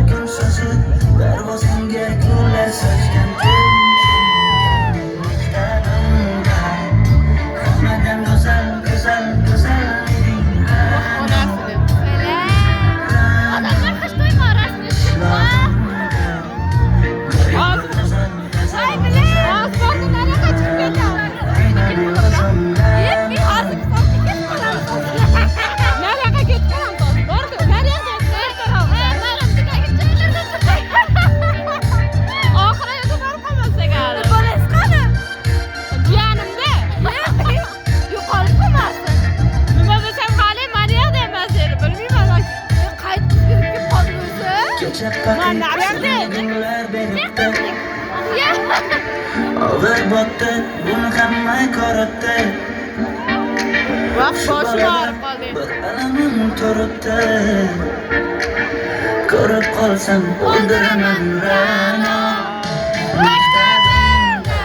kun shoshib parvozimga gullar sochgan maktabimda hammadan go'zal go'zal go'zal eding Odamlar qish to'yma rasmi chiqma. Ay bilan. Osmondan chiqib ketadi. Yetmi hozir ketib qolamiz. Nariyoqqa ketib qolamiz. Bordi. Nariyoqqa ertaroq. Maramdagi joylarda turibdi. Oxiriga borib qolmasak hali. Bolangiz qani? Jiyanimda. Yo'qolib qolmasin. Nima desam hali Mariyoqda emas edi. Bilmayman. Qaytib kelib qoldi o'zi. kecha gullar beribdi og'ir botdi buni hamma ko'ribdi Vaqt boshi borib qoldi. bir alamim turibdi ko'rib qolsam o'ldiraman Ra'no maktabimda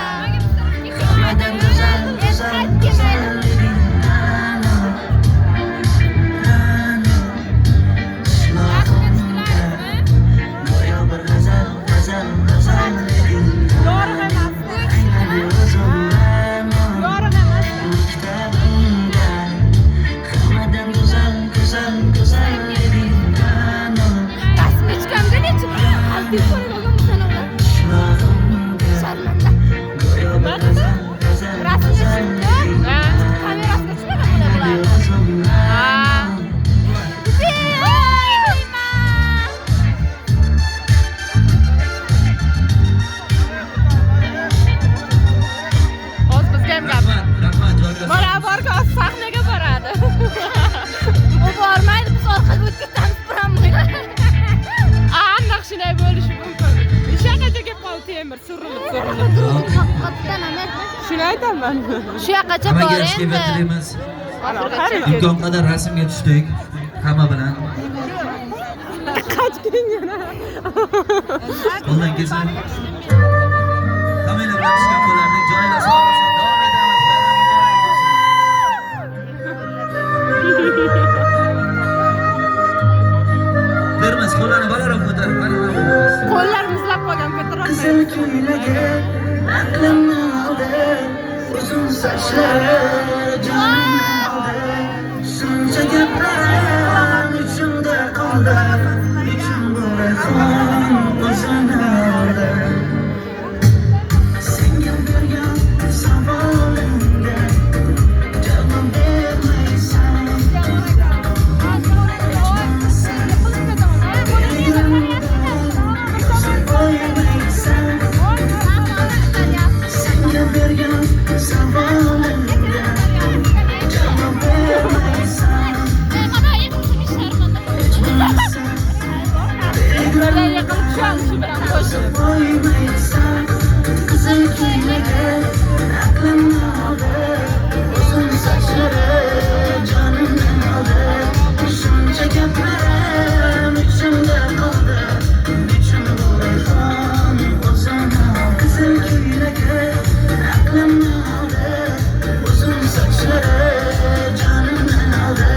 hammadan go'zal go'zal go'zal eding Ra'no Ra'no qishlog'imda go'yo bir g'azal g'azal g'azal eding Yorug' emas. aynan o'zim Ra'no Yorug' emas. maktabimda hammadan go'zal go'zal go'zal eding Ra'no Rasm ichkamga necha qalbi ko'rgan sana ular. qishlog'imda Sharmanda. go'yo bir g'azal g'azal Rasm g'azal ichkamda. eding Kamerasiga tushmagan bular. o'zim Ra'no Hozir bizga ham gap. Rahmat, joyga. Barabarga sahnaga boradi. U bormaydi, biz orqaga o'tib ketamiz biramay. Aniq shunday bo'lishi mumkin. Shaqacha kelib qoldi temir surilib. Shuni aytaman. Shu yoqqacha Hammaga bor yarashga endi. bertiramiz. Oxirigacha. Imkon qadar rasmga tushdik. Hamma bilan. Qochgin yana. Qo'ldan kelsa. Hammanglar bilan tushgan bo'lardik. Joylar sog' bo'lsin. Davom etamiz. Bermas, qo'llarni balandroq ko'tarib, balandroq. Qo'llar muzlab qolgan ko'tarolmaydi. qizil ko'ylagi aqlimni oldi uzun sochlari jonimni oldi shuncha gaplarim ichimda qoldi nechun bu rayhon o'zini oldi senga bergan savolimga javob bermaysan qo'ymaysan senga bergan savolimga javob bermaysan Ulardan yiqilib tushamiz shu bilan qo'shib. qo'ymaysan qizil ko'ylagi aqlimni oldi uzun sochlari jonimni oldi shuncha gaplarim ichimda qoldi nechun bu rayhon o'zini oldi qizil ko'ylagi aqlimni oldi uzun sochlari jonimni oldi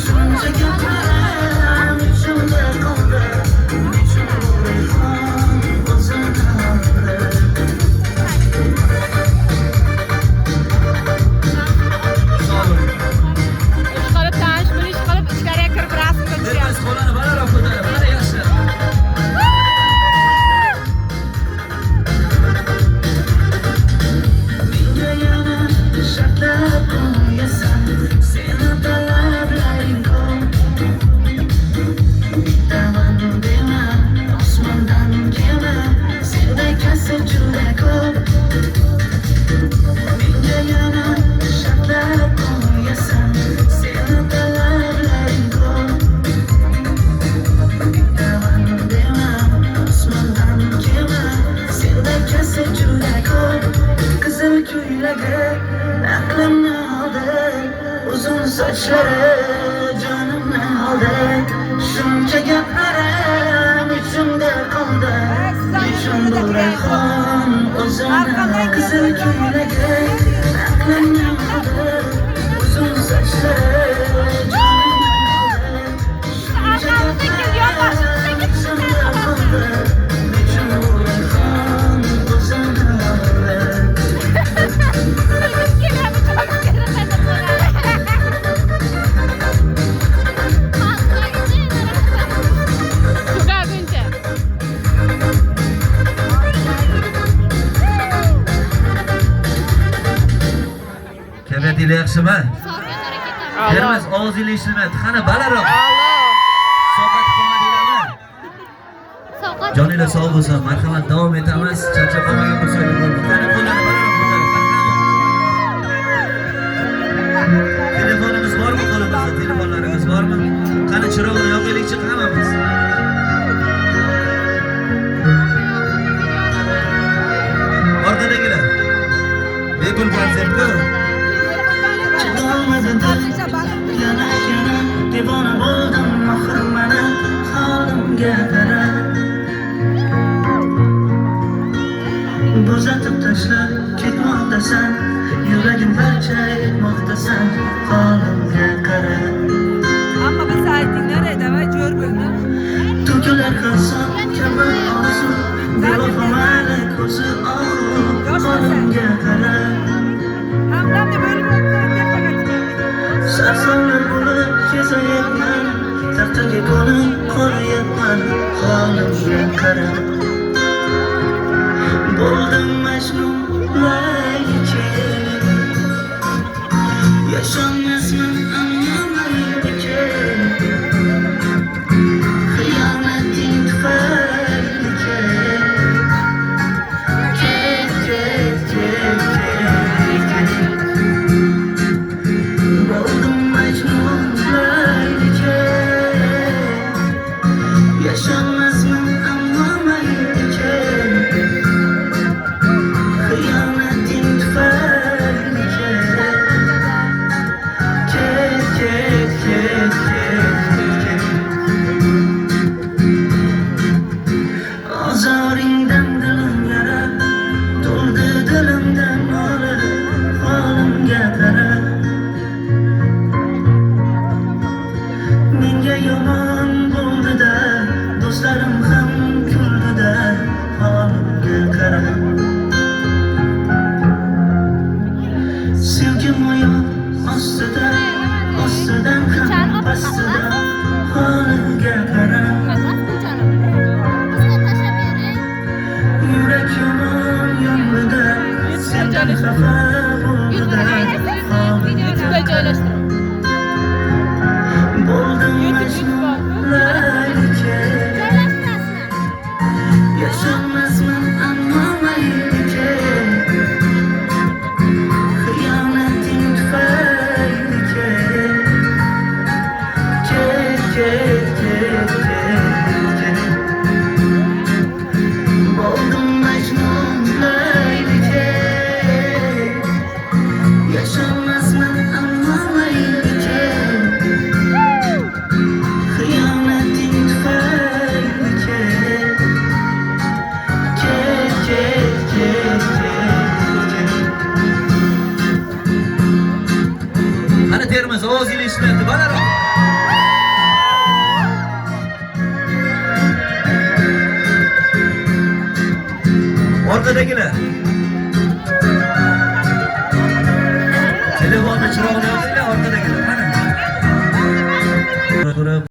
shuncha gaplarim ichimda qoldi nechun bu rayhon o'zini oldi Ishqilib tanish bilish qilib ichkariga kirib rasmga tushamiz. Bermas, qo'llarni balandroq ko'tarib. Mana yaxshi. Menga yana shartlab qo'yasan seni talablaring ko'p bittaman dema osmondan kema sendek kasb juda ko'p menga yana shartlab qo'yasan seni talablaring ko'p bittaman dema osmondan kema sendek kasb juda ko'p qizil ko'ylagi aqlimni oldi uzun sochlari jonimni oldi shuncha gaplarim ichimda qoldi nechun bu rayhon o'zini oldi qizil ko'ylagi aqlimni oldi uzun sochlari jonimni oldi shuncha gaplarim ichimda og'zinglar yaxshimi? Allah. Termiz og'zinglar ishlamayapti. Qani balandroq. Allah. Soqat qilmadinglarmi? Sovqat. Joninglar sog' bo'lsin. Marhamat, davom etamiz. Charchab qolmagan bo'lsanglar. Qani qo'llarni balandroq ko'taring. Telefonimiz bormi qo'limizda? Telefonlarimiz bormi? Qani chiroqni yoqaylikchi hammamiz. Orqadagilar. Bepul konsertku. Yana devona bo'ldim oxir mana holimga qara. Bo'zatib tashlab ketmoqdasan, yuragim parcha etmoqdasan, holimga qara. Amma biz aytinglar edava jo'r bo'ldi. To'kilar qilsam kabi orzu, bevafo mayli ko'zi ohu, holimga qara. Hamdamni bo'lib Sarsonlar bo'lib kezayapman, taxtaga ko'nib qolayapman, holimga qara. Bo'ldim Majnun laylicha, yashamasman ammo maylicha. Xiyonating tufaylicha, ket, ket, ket, ket. Bo'ldim Majnun laylicha, yashamasman ammo maylicha. Xiyonating tufaylicha, ket, ket, ket, ket. Ozoringdan dilim yarab, to'ldi dilimdan olib, holimga qara. Menga yomon bo'ldi-da, do'stlarim ham kuldi-da, holimga qara. Sevgim oyoq ostida, ostidan ham pastida, holimga qara. Yurak yomon yonida, sendan xafa bo'ldi-da, holimga qara. Bo'ldim Majnun laylicha, yashamasman ammo maylicha. Xiyonating tufaylicha, ket, ket, ket, ket. Bo'ldim Majnun laylicha, yashamasman ammo maylicha. Xiyonating tufaylicha, ket, ket, ket, ket. Qani Termiz og'zinglar ishlayapti. Balandroq. Orqadagilar.